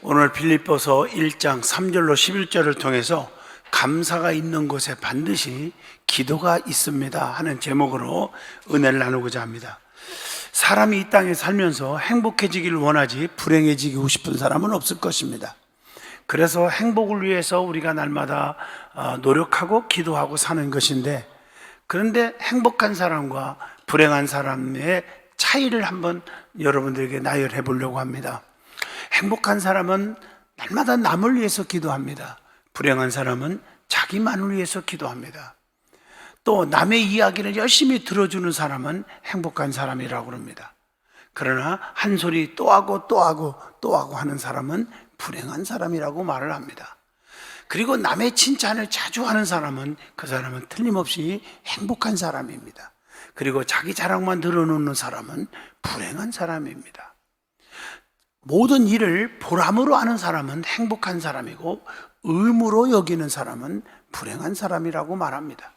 오늘 빌립보서 1장 3절로 11절을 통해서 감사가 있는 곳에 반드시 기도가 있습니다 하는 제목으로 은혜를 나누고자 합니다. 사람이 이 땅에 살면서 행복해지기를 원하지 불행해지고 싶은 사람은 없을 것입니다. 그래서 행복을 위해서 우리가 날마다 노력하고 기도하고 사는 것인데, 그런데 행복한 사람과 불행한 사람의 차이를 한번 여러분들에게 나열해 보려고 합니다. 행복한 사람은 날마다 남을 위해서 기도합니다. 불행한 사람은 자기만을 위해서 기도합니다. 또 남의 이야기를 열심히 들어주는 사람은 행복한 사람이라고 합니다. 그러나 한 소리 또 하고 또 하고 또 하고 하는 사람은 불행한 사람이라고 말을 합니다. 그리고 남의 칭찬을 자주 하는 사람은 그 사람은 틀림없이 행복한 사람입니다. 그리고 자기 자랑만 들어놓는 사람은 불행한 사람입니다. 모든 일을 보람으로 하는 사람은 행복한 사람이고, 의무로 여기는 사람은 불행한 사람이라고 말합니다.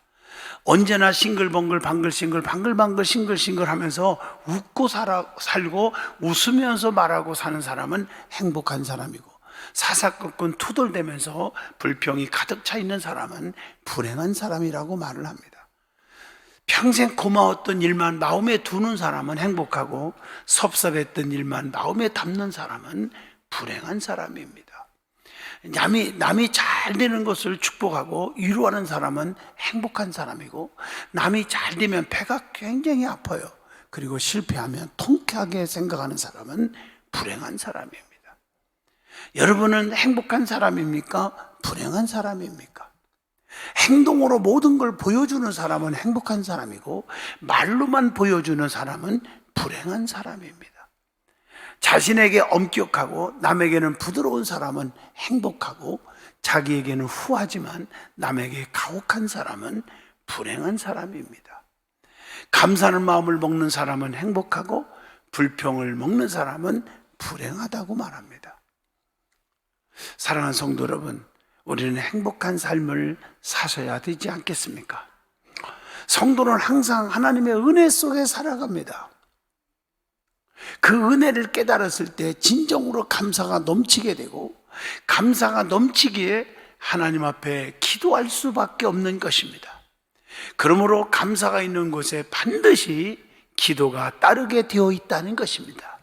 언제나 싱글벙글 방글싱글 방글방글 싱글싱글 하면서 웃고 살고 웃으면서 말하고 사는 사람은 행복한 사람이고, 사사건건 투덜대면서 불평이 가득 차 있는 사람은 불행한 사람이라고 말을 합니다. 평생 고마웠던 일만 마음에 두는 사람은 행복하고, 섭섭했던 일만 마음에 담는 사람은 불행한 사람입니다. 남이 잘 되는 것을 축복하고 위로하는 사람은 행복한 사람이고, 남이 잘 되면 배가 굉장히 아파요. 그리고 실패하면 통쾌하게 생각하는 사람은 불행한 사람입니다. 여러분은 행복한 사람입니까? 불행한 사람입니까? 행동으로 모든 걸 보여주는 사람은 행복한 사람이고, 말로만 보여주는 사람은 불행한 사람입니다. 자신에게 엄격하고 남에게는 부드러운 사람은 행복하고, 자기에게는 후하지만 남에게 가혹한 사람은 불행한 사람입니다. 감사하는 마음을 먹는 사람은 행복하고, 불평을 먹는 사람은 불행하다고 말합니다. 사랑하는 성도 여러분, 우리는 행복한 삶을 사셔야 되지 않겠습니까? 성도는 항상 하나님의 은혜 속에 살아갑니다. 그 은혜를 깨달았을 때 진정으로 감사가 넘치게 되고, 감사가 넘치기에 하나님 앞에 기도할 수밖에 없는 것입니다. 그러므로 감사가 있는 곳에 반드시 기도가 따르게 되어 있다는 것입니다.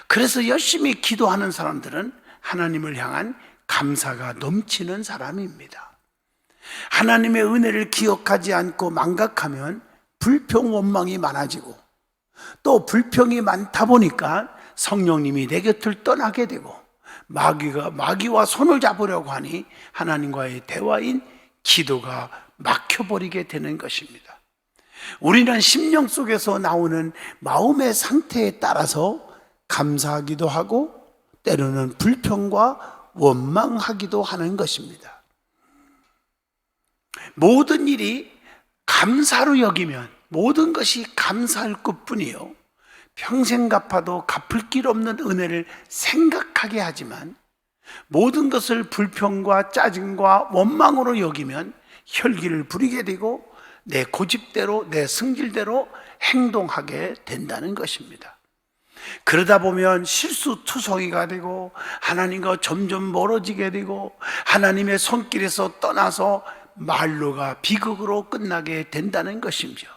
그래서 열심히 기도하는 사람들은 하나님을 향한 감사가 넘치는 사람입니다. 하나님의 은혜를 기억하지 않고 망각하면 불평 원망이 많아지고, 또 불평이 많다 보니까 성령님이 내 곁을 떠나게 되고, 마귀와 손을 잡으려고 하니 하나님과의 대화인 기도가 막혀버리게 되는 것입니다. 우리는 심령 속에서 나오는 마음의 상태에 따라서 감사하기도 하고, 때로는 불평과 원망하기도 하는 것입니다. 모든 일이 감사로 여기면 모든 것이 감사할 것뿐이요, 평생 갚아도 갚을 길 없는 은혜를 생각하게 하지만, 모든 것을 불평과 짜증과 원망으로 여기면 혈기를 부리게 되고 내 고집대로 내 승질대로 행동하게 된다는 것입니다. 그러다 보면 실수투성이가 되고 하나님과 점점 멀어지게 되고, 하나님의 손길에서 떠나서 말로가 비극으로 끝나게 된다는 것이죠.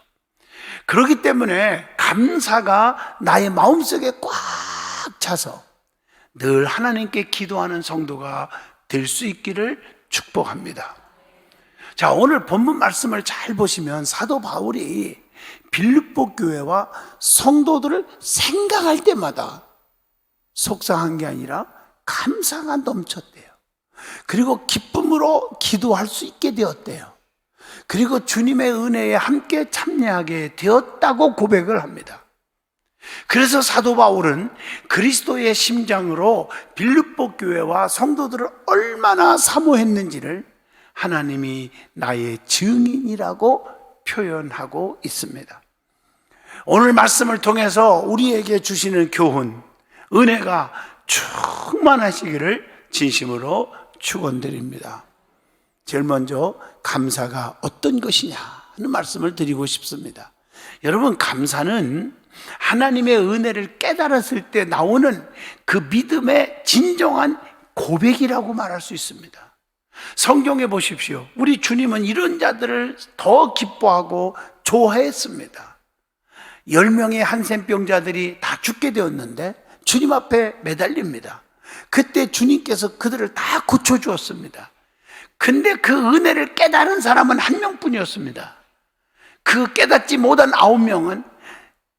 그렇기 때문에 감사가 나의 마음속에 꽉 차서 늘 하나님께 기도하는 성도가 될 수 있기를 축복합니다. 자, 오늘 본문 말씀을 잘 보시면 사도 바울이 빌립보 교회와 성도들을 생각할 때마다 속상한 게 아니라 감사가 넘쳤대요. 그리고 기쁨으로 기도할 수 있게 되었대요. 그리고 주님의 은혜에 함께 참여하게 되었다고 고백을 합니다. 그래서 사도 바울은 그리스도의 심장으로 빌립보 교회와 성도들을 얼마나 사모했는지를 하나님이 나의 증인이라고 표현하고 있습니다. 오늘 말씀을 통해서 우리에게 주시는 교훈, 은혜가 충만하시기를 진심으로 축원드립니다. 제일 먼저 감사가 어떤 것이냐 하는 말씀을 드리고 싶습니다. 여러분, 감사는 하나님의 은혜를 깨달았을 때 나오는 그 믿음의 진정한 고백이라고 말할 수 있습니다. 성경에 보십시오. 우리 주님은 이런 자들을 더 기뻐하고 좋아했습니다. 10명의 한센병자들이 다 죽게 되었는데 주님 앞에 매달립니다. 그때 주님께서 그들을 다 고쳐주었습니다. 근데 그 은혜를 깨달은 사람은 한 명뿐이었습니다. 그 깨닫지 못한 9명은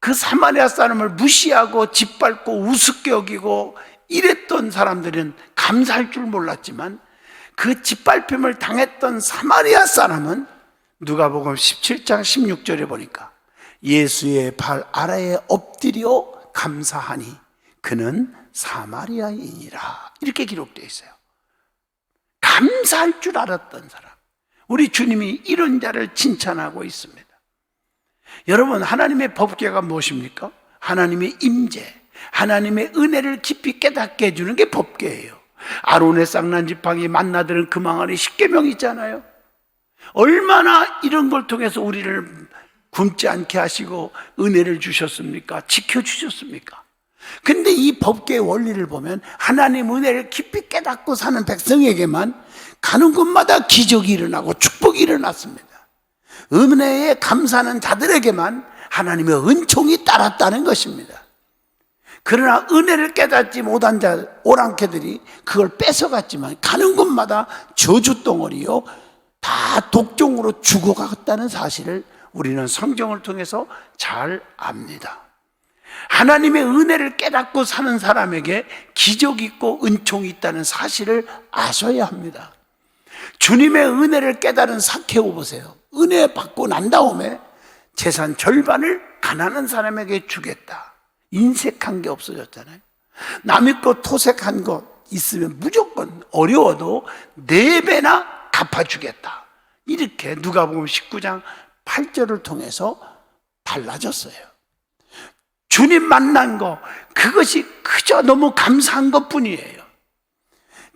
그 사마리아 사람을 무시하고 짓밟고 우습게 여기고 이랬던 사람들은 감사할 줄 몰랐지만, 그 짓밟힘을 당했던 사마리아 사람은 누가복음 17장 16절에 보니까 예수의 발 아래에 엎드려 감사하니 그는 사마리아인이라, 이렇게 기록되어 있어요. 감사할 줄 알았던 사람, 우리 주님이 이런 자를 칭찬하고 있습니다. 여러분, 하나님의 법궤가 무엇입니까? 하나님의 임재, 하나님의 은혜를 깊이 깨닫게 해주는 게 법궤예요. 아론의 쌍난 지팡이 만나들은 금왕 안에 십계명이 있잖아요. 얼마나 이런 걸 통해서 우리를 굶지 않게 하시고 은혜를 주셨습니까? 지켜주셨습니까? 근데 이 법궤의 원리를 보면 하나님 은혜를 깊이 깨닫고 사는 백성에게만 가는 곳마다 기적이 일어나고 축복이 일어났습니다. 은혜에 감사하는 자들에게만 하나님의 은총이 따랐다는 것입니다. 그러나 은혜를 깨닫지 못한 자 오랑캐들이 그걸 뺏어갔지만 가는 곳마다 저주덩어리요, 다 독종으로 죽어갔다는 사실을 우리는 성경을 통해서 잘 압니다. 하나님의 은혜를 깨닫고 사는 사람에게 기적이 있고 은총이 있다는 사실을 아셔야 합니다. 주님의 은혜를 깨달은 삭개오 보세요. 은혜 받고 난 다음에 재산 절반을 가난한 사람에게 주겠다. 인색한 게 없어졌잖아요. 남의 것 토색한 것 있으면 무조건 어려워도 4배나 갚아주겠다. 이렇게 누가복음 19장 8절을 통해서 달라졌어요. 주님 만난 거, 그것이 그저 너무 감사한 것뿐이에요.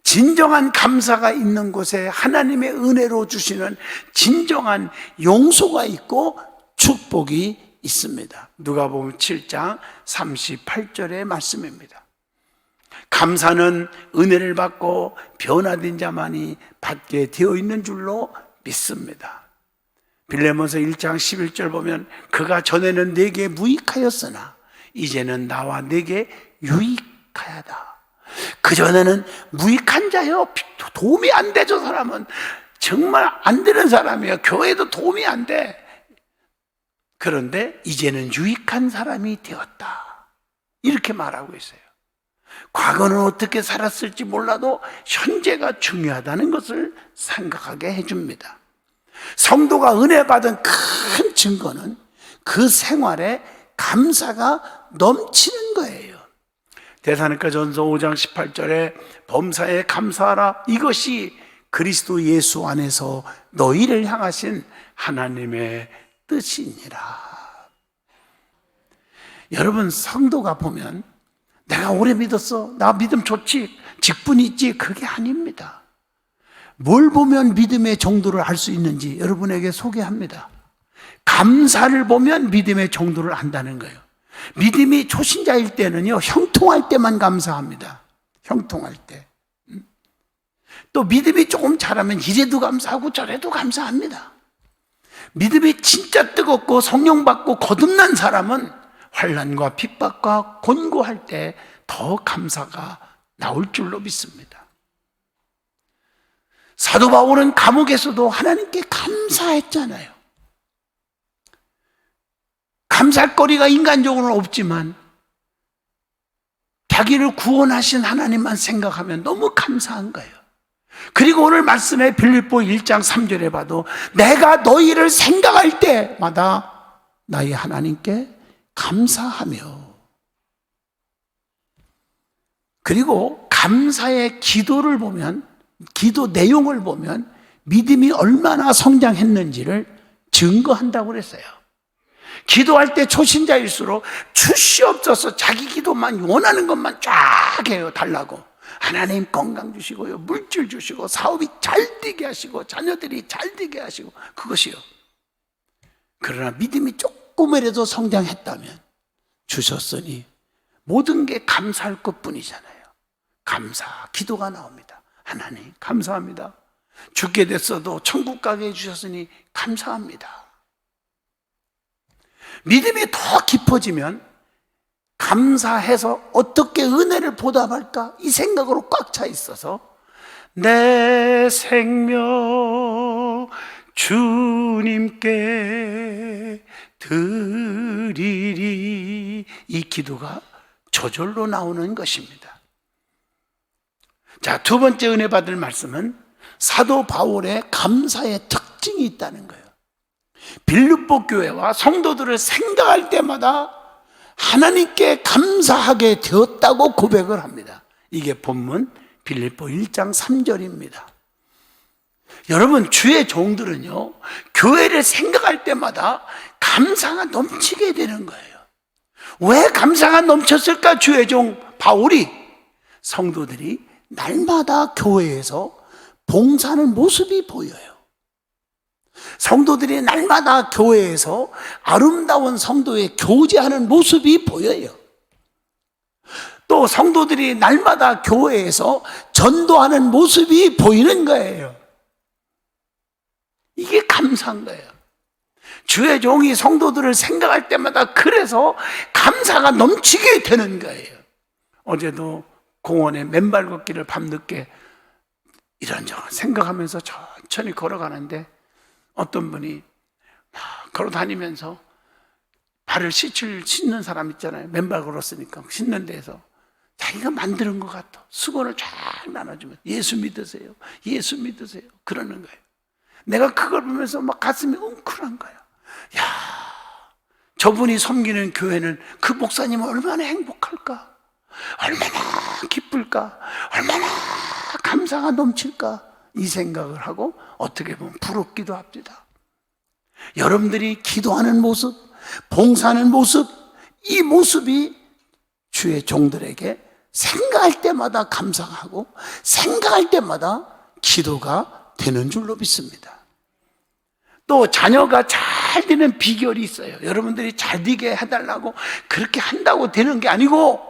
진정한 감사가 있는 곳에 하나님의 은혜로 주시는 진정한 용서가 있고 축복이 있습니다. 누가복음 7장 38절의 말씀입니다. 감사는 은혜를 받고 변화된 자만이 받게 되어 있는 줄로 믿습니다. 빌레몬서 1장 11절 보면 그가 전에는 내게 무익하였으나 이제는 나와 내게 유익하여다. 그전에는 무익한 자요, 도움이 안 돼. 저 사람은 정말 안 되는 사람이에요. 교회도 도움이 안 돼. 그런데 이제는 유익한 사람이 되었다, 이렇게 말하고 있어요. 과거는 어떻게 살았을지 몰라도 현재가 중요하다는 것을 생각하게 해줍니다. 성도가 은혜 받은 큰 증거는 그 생활에 감사가 넘치는 거예요. 데살로니가전서 5장 18절에 범사에 감사하라, 이것이 그리스도 예수 안에서 너희를 향하신 하나님의 뜻이니라. 여러분, 성도가 보면 내가 오래 믿었어, 나 믿음 좋지, 직분이 있지, 그게 아닙니다. 뭘 보면 믿음의 정도를 알 수 있는지 여러분에게 소개합니다. 감사를 보면 믿음의 정도를 안다는 거예요. 믿음이 초신자일 때는요, 형통할 때만 감사합니다. 형통할 때. 또 믿음이 조금 자라면 이래도 감사하고 저래도 감사합니다. 믿음이 진짜 뜨겁고 성령 받고 거듭난 사람은 환난과 핍박과 곤고할 때 더 감사가 나올 줄로 믿습니다. 사도 바울은 감옥에서도 하나님께 감사했잖아요. 감사할 거리가 인간적으로는 없지만 자기를 구원하신 하나님만 생각하면 너무 감사한 거예요. 그리고 오늘 말씀에 빌립보 1장 3절에 봐도 내가 너희를 생각할 때마다 나의 하나님께 감사하며, 그리고 감사의 기도를 보면, 기도 내용을 보면 믿음이 얼마나 성장했는지를 증거한다고 그랬어요. 기도할 때 초신자일수록 주시옵소서 자기 기도만 원하는 것만 쫙 해요. 달라고. 하나님 건강 주시고요, 물질 주시고, 사업이 잘 되게 하시고, 자녀들이 잘 되게 하시고, 그것이요. 그러나 믿음이 조금이라도 성장했다면 주셨으니 모든 게 감사할 것뿐이잖아요. 감사, 기도가 나옵니다. 하나님 감사합니다. 죽게 됐어도 천국 가게 해주셨으니 감사합니다. 믿음이 더 깊어지면 감사해서 어떻게 은혜를 보답할까 이 생각으로 꽉 차 있어서 내 생명 주님께 드리리, 이 기도가 저절로 나오는 것입니다. 자, 두 번째 은혜 받을 말씀은 사도 바울의 감사의 특징이 있다는 거예요. 빌립보 교회와 성도들을 생각할 때마다 하나님께 감사하게 되었다고 고백을 합니다. 이게 본문 빌립보 1장 3절입니다. 여러분, 주의 종들은요, 교회를 생각할 때마다 감사가 넘치게 되는 거예요. 왜 감사가 넘쳤을까? 주의 종 바울이 성도들이 날마다 교회에서 봉사하는 모습이 보여요. 성도들이 날마다 교회에서 아름다운 성도의 교제하는 모습이 보여요. 또 성도들이 날마다 교회에서 전도하는 모습이 보이는 거예요. 이게 감사한 거예요. 주의 종이 성도들을 생각할 때마다 그래서 감사가 넘치게 되는 거예요. 어제도 공원에 맨발 걷기를 밤늦게 이런저런 생각하면서 천천히 걸어가는데 어떤 분이 막 걸어다니면서 발을 씻는 사람 있잖아요. 맨발 걸었으니까 씻는 데에서 자기가 만드는 것 같아 수건을 쫙 나눠주면 예수 믿으세요, 예수 믿으세요 그러는 거예요. 내가 그걸 보면서 막 가슴이 웅크란 거야. 야, 저분이 섬기는 교회는 그 목사님은 얼마나 행복할까, 얼마나 기쁠까, 얼마나 감사가 넘칠까, 이 생각을 하고 어떻게 보면 부럽기도 합니다. 여러분들이 기도하는 모습, 봉사하는 모습, 이 모습이 주의 종들에게 생각할 때마다 감사하고 생각할 때마다 기도가 되는 줄로 믿습니다. 또 자녀가 잘 되는 비결이 있어요. 여러분들이 잘 되게 해달라고 그렇게 한다고 되는 게 아니고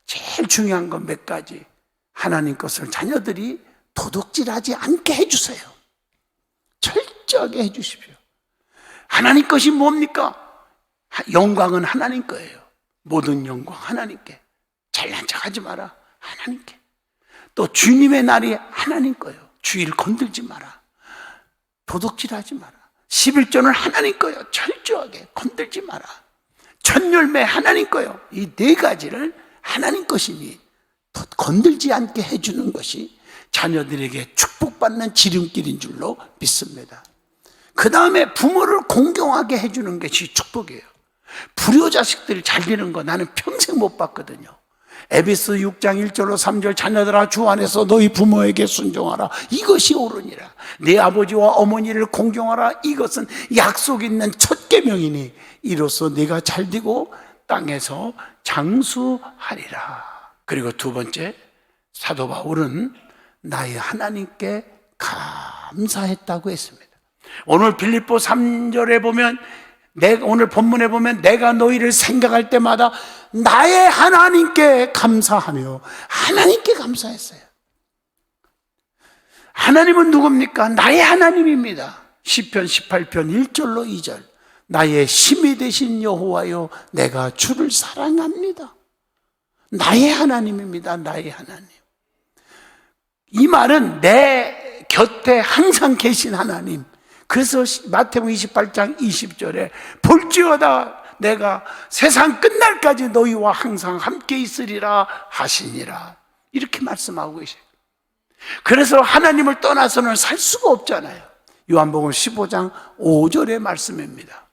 제일 중요한 건 몇 가지. 하나님 것을 자녀들이 도둑질하지 않게 해주세요. 철저하게 해주십시오. 하나님 것이 뭡니까? 영광은 하나님 거예요. 모든 영광 하나님께. 잘난 척하지 마라. 하나님께. 또 주님의 날이 하나님 거예요. 주일 건들지 마라. 도둑질하지 마라. 11조는 하나님 거예요. 철저하게 건들지 마라. 첫 열매 하나님 거예요. 이 네 가지를 하나님 것이니 건들지 않게 해주는 것이 자녀들에게 축복받는 지름길인 줄로 믿습니다. 그 다음에 부모를 공경하게 해주는 것이 축복이에요. 불효자식들이 잘 되는 거 나는 평생 못 봤거든요. 에베소 6장 1절로 3절 자녀들아 주 안에서 너희 부모에게 순종하라. 이것이 옳으니라. 네 아버지와 어머니를 공경하라. 이것은 약속 있는 첫 계명이니 이로써 네가 잘되고 땅에서 장수하리라. 그리고 두 번째, 사도 바울은 나의 하나님께 감사했다고 했습니다. 오늘 빌립보 3절에 보면, 오늘 본문에 보면 내가 너희를 생각할 때마다 나의 하나님께 감사하며 하나님께 감사했어요. 하나님은 누굽니까? 나의 하나님입니다. 시편 18편 1절로 2절 나의 힘이 되신 여호와여 내가 주를 사랑합니다. 나의 하나님입니다. 나의 하나님. 이 말은 내 곁에 항상 계신 하나님. 그래서 마태복음 28장 20절에 볼지어다 내가 세상 끝날까지 너희와 항상 함께 있으리라 하시니라. 이렇게 말씀하고 계세요. 그래서 하나님을 떠나서는 살 수가 없잖아요. 요한복음 15장 5절의 말씀입니다.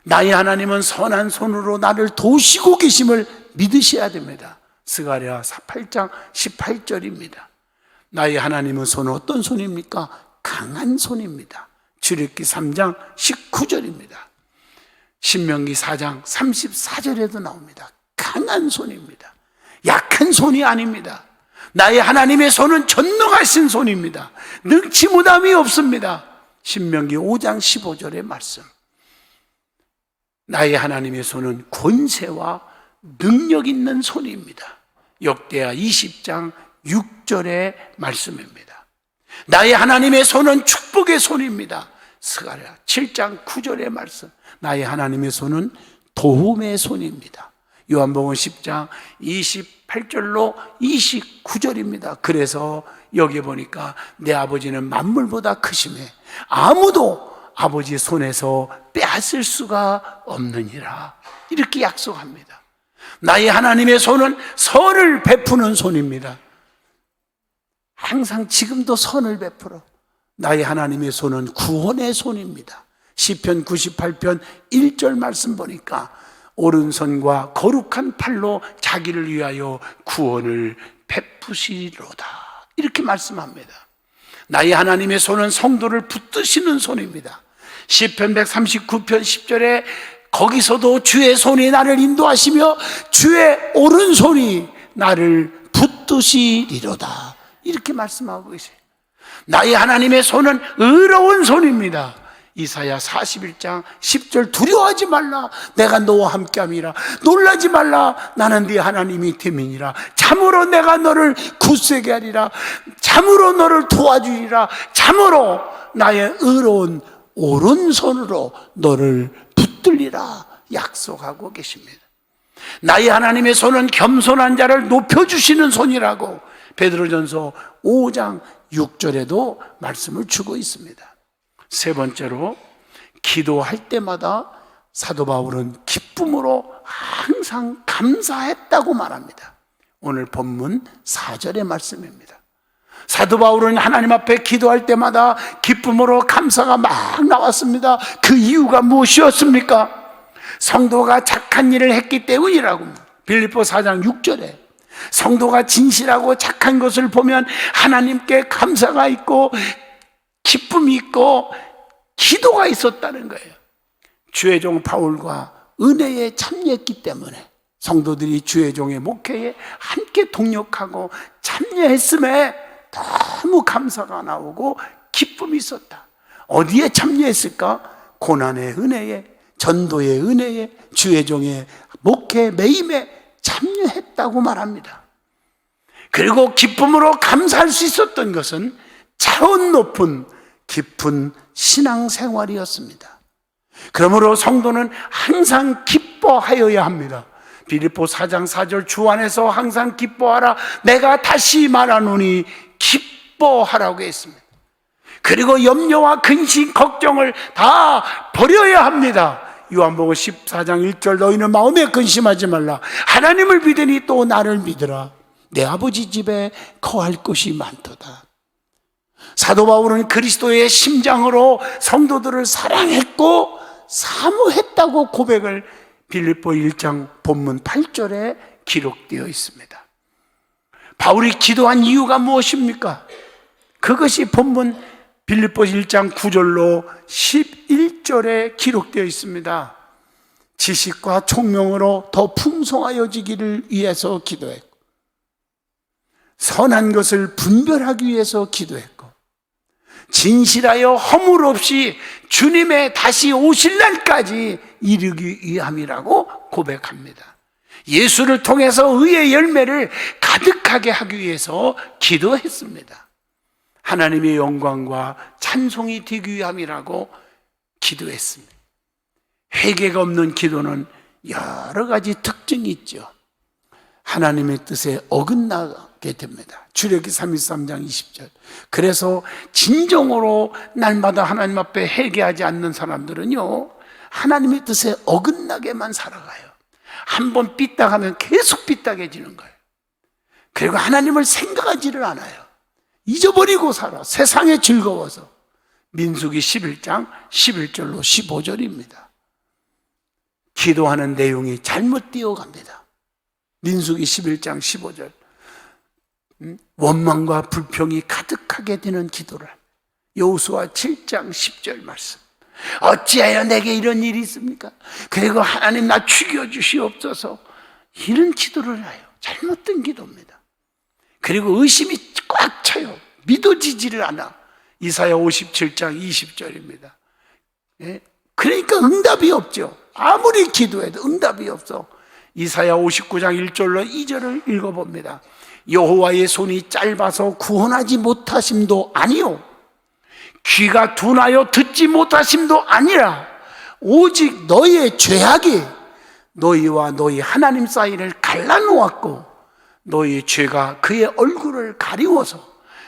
나의 하나님은 선한 손으로 나를 도우시고 계심을 믿으셔야 됩니다. 스가랴 8장 18절입니다. 나의 하나님은 손은 어떤 손입니까? 강한 손입니다. 출애굽기 3장 19절입니다. 신명기 4장 34절에도 나옵니다. 강한 손입니다. 약한 손이 아닙니다. 나의 하나님의 손은 전능하신 손입니다. 능치 못함이 없습니다. 신명기 5장 15절의 말씀. 나의 하나님의 손은 권세와 능력 있는 손입니다. 역대하 20장 6절의 말씀입니다. 나의 하나님의 손은 축복의 손입니다. 스가랴 7장 9절의 말씀. 나의 하나님의 손은 도움의 손입니다. 요한복음 10장 28절로 29절입니다. 그래서 여기 보니까 내 아버지는 만물보다 크심에 아무도 아버지 손에서 빼앗을 수가 없느니라, 이렇게 약속합니다. 나의 하나님의 손은 선을 베푸는 손입니다. 항상 지금도 선을 베풀어. 나의 하나님의 손은 구원의 손입니다. 시편 98편 1절 말씀 보니까 오른손과 거룩한 팔로 자기를 위하여 구원을 베푸시리로다, 이렇게 말씀합니다. 나의 하나님의 손은 성도를 붙드시는 손입니다. 시편 139편 10절에 거기서도 주의 손이 나를 인도하시며 주의 오른손이 나를 붙드시리로다, 이렇게 말씀하고 계세요. 나의 하나님의 손은 의로운 손입니다. 이사야 41장 10절 두려워하지 말라, 내가 너와 함께함이라. 놀라지 말라, 나는 네 하나님이 됨이니라. 참으로 내가 너를 굳세게 하리라. 참으로 너를 도와주리라. 참으로 나의 의로운 오른손으로 너를 붙들리라 약속하고 계십니다. 나의 하나님의 손은 겸손한 자를 높여주시는 손이라고 베드로전서 5장 6절에도 말씀을 주고 있습니다. 세 번째로, 기도할 때마다 사도 바울은 기쁨으로 항상 감사했다고 말합니다. 오늘 본문 4절의 말씀입니다. 사도 바울은 하나님 앞에 기도할 때마다 기쁨으로 감사가 막 나왔습니다. 그 이유가 무엇이었습니까? 성도가 착한 일을 했기 때문이라고. 빌립보 4장 6절에 성도가 진실하고 착한 것을 보면 하나님께 감사가 있고 기쁨이 있고 기도가 있었다는 거예요. 주의 종 바울과 은혜에 참여했기 때문에 성도들이 주의 종의 목회에 함께 동력하고 참여했음에 너무 감사가 나오고 기쁨이 있었다. 어디에 참여했을까? 고난의 은혜에, 전도의 은혜에, 주의 종의 목회 매임에 참여했다고 말합니다. 그리고 기쁨으로 감사할 수 있었던 것은 차원 높은 깊은 신앙생활이었습니다. 그러므로 성도는 항상 기뻐하여야 합니다. 빌립보 4장 4절 주 안에서 항상 기뻐하라. 내가 다시 말하노니 기뻐하라고 했습니다. 그리고 염려와 근심, 걱정을 다 버려야 합니다. 요한복음 14장 1절 너희는 마음에 근심하지 말라. 하나님을 믿으니 또 나를 믿으라. 내 아버지 집에 거할 곳이 많도다. 사도 바울은 그리스도의 심장으로 성도들을 사랑했고 사모했다고 고백을 빌립보 1장 본문 8절에 기록되어 있습니다. 바울이 기도한 이유가 무엇입니까? 그것이 본문 빌립보 1장 9절로 11절에 기록되어 있습니다. 지식과 총명으로 더 풍성하여지기를 위해서 기도했고, 선한 것을 분별하기 위해서 기도했고, 진실하여 허물 없이 주님의 다시 오실 날까지 이르기 위함이라고 고백합니다. 예수를 통해서 의의 열매를 가득하게 하기 위해서 기도했습니다. 하나님의 영광과 찬송이 되기 위함이라고 기도했습니다. 회개가 없는 기도는 여러 가지 특징이 있죠. 하나님의 뜻에 어긋나게 됩니다. 출애굽기 33장 20절. 그래서 진정으로 날마다 하나님 앞에 회개하지 않는 사람들은요, 하나님의 뜻에 어긋나게만 살아가요. 한번 삐딱하면 계속 삐딱해지는 거예요. 그리고 하나님을 생각하지를 않아요. 잊어버리고 살아. 세상에 즐거워서. 민수기 11장 11절로 15절입니다. 기도하는 내용이 잘못 뛰어갑니다. 민수기 11장 15절. 원망과 불평이 가득하게 되는 기도를. 여호수아 7장 10절 말씀. 어찌하여 내게 이런 일이 있습니까? 그리고 하나님 나 죽여주시옵소서. 이런 기도를 해요. 잘못된 기도입니다. 그리고 의심이 꽉 차요. 믿어지지를 않아. 이사야 57장 20절입니다. 그러니까 응답이 없죠. 아무리 기도해도 응답이 없어. 이사야 59장 1절로 2절을 읽어봅니다. 여호와의 손이 짧아서 구원하지 못하심도 아니요, 귀가 둔하여 듣지 못하심도 아니라 오직 너희의 죄악이 너희와 너희 하나님 사이를 갈라놓았고 너희 죄가 그의 얼굴을 가리워서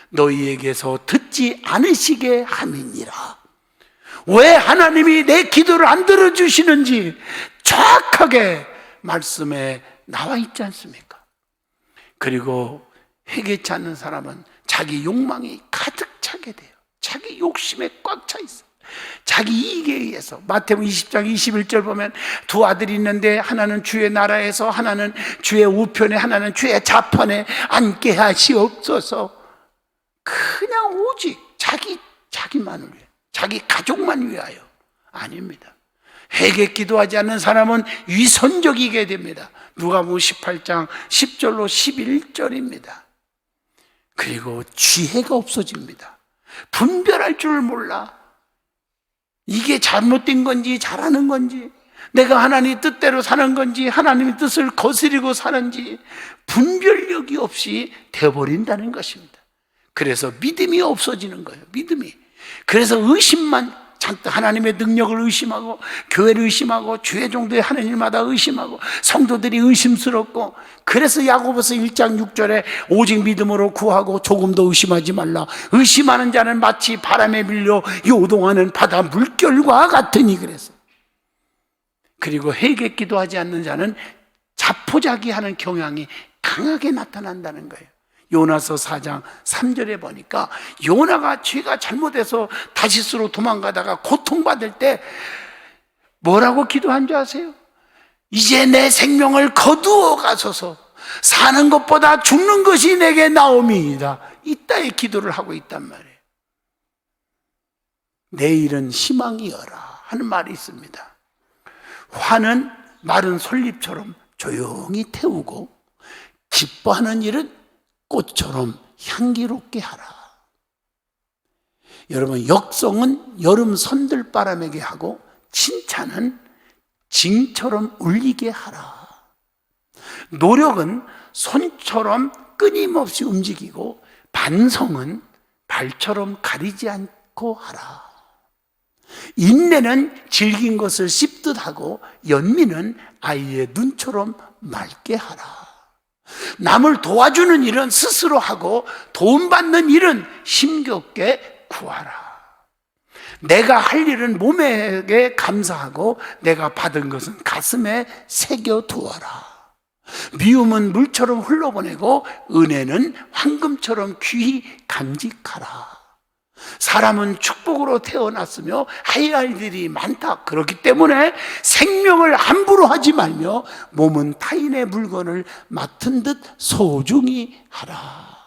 너희에게서 듣지 않으시게 함이니라. 왜 하나님이 내 기도를 안 들어주시는지 정확하게 말씀에 나와 있지 않습니까? 그리고 회개치 않는 사람은 자기 욕망이 가득 차게 돼요. 자기 욕심에 꽉 차 있어요. 자기 이익에 의해서. 마태복음 20장 21절 보면 두 아들이 있는데 하나는 주의 나라에서 하나는 주의 우편에 하나는 주의 좌편에 앉게 하시옵소서. 그냥 오직 자기만을 위해, 자기 가족만 위하여. 아닙니다. 회개 기도하지 않는 사람은 위선적이게 됩니다. 누가복음 18장 10절로 11절입니다. 그리고 지혜가 없어집니다. 분별할 줄 몰라. 이게 잘못된 건지 잘하는 건지, 내가 하나님 뜻대로 사는 건지 하나님의 뜻을 거스리고 사는지 분별력이 없이 되어버린다는 것입니다. 그래서 믿음이 없어지는 거예요. 믿음이. 그래서 의심만 잔뜩, 하나님의 능력을 의심하고 교회를 의심하고 주의 종도의 하는 일마다 의심하고 성도들이 의심스럽고, 그래서 야고보서 1장 6절에 오직 믿음으로 구하고 조금도 의심하지 말라. 의심하는 자는 마치 바람에 밀려 요동하는 바다 물결과 같으니. 그래서 그리고 회개 기도하지 않는 자는 자포자기하는 경향이 강하게 나타난다는 거예요. 요나서 4장 3절에 보니까 요나가 죄가 잘못해서 다시스로 도망가다가 고통받을 때 뭐라고 기도한 줄 아세요? 이제 내 생명을 거두어 가소서, 사는 것보다 죽는 것이 내게 나옴이이다. 이따의 기도를 하고 있단 말이에요. 내일은 희망이여라 하는 말이 있습니다. 화는 마른 솔잎처럼 조용히 태우고 기뻐하는 일은 꽃처럼 향기롭게 하라. 여러분, 역성은 여름 선들바람에게 하고 칭찬은 징처럼 울리게 하라. 노력은 손처럼 끊임없이 움직이고 반성은 발처럼 가리지 않고 하라. 인내는 질긴 것을 씹듯 하고 연민은 아이의 눈처럼 맑게 하라. 남을 도와주는 일은 스스로 하고 도움받는 일은 힘겹게 구하라. 내가 할 일은 몸에게 감사하고 내가 받은 것은 가슴에 새겨두어라. 미움은 물처럼 흘러보내고 은혜는 황금처럼 귀히 간직하라. 사람은 축복으로 태어났으며 해야 할 일이 많다. 그렇기 때문에 생명을 함부로 하지 말며 몸은 타인의 물건을 맡은 듯 소중히 하라.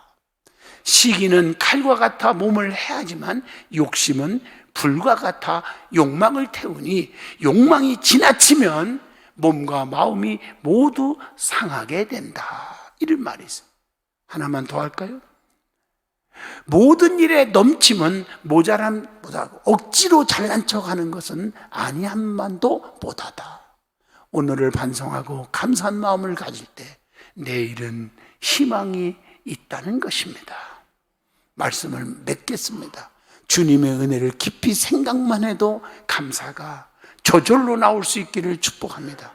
시기는 칼과 같아 몸을 해하지만 욕심은 불과 같아 욕망을 태우니 욕망이 지나치면 몸과 마음이 모두 상하게 된다. 이런 말이 있어요. 하나만 더 할까요? 모든 일에 넘침은 모자람보다 억지로 잘난 척하는 것은 아니함만도 못하다. 오늘을 반성하고 감사한 마음을 가질 때 내일은 희망이 있다는 것입니다. 말씀을 맺겠습니다. 주님의 은혜를 깊이 생각만 해도 감사가 저절로 나올 수 있기를 축복합니다.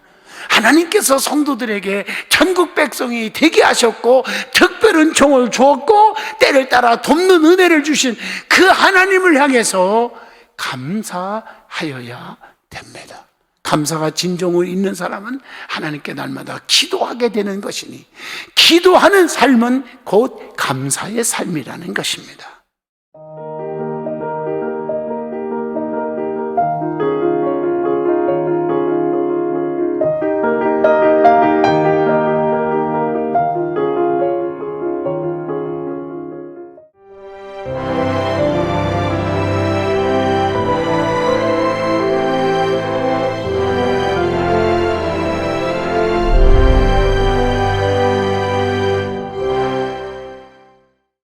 하나님께서 성도들에게 천국 백성이 되게 하셨고 특별한 종을 주었고 때를 따라 돕는 은혜를 주신 그 하나님을 향해서 감사하여야 됩니다. 감사가 진정으로 있는 사람은 하나님께 날마다 기도하게 되는 것이니 기도하는 삶은 곧 감사의 삶이라는 것입니다.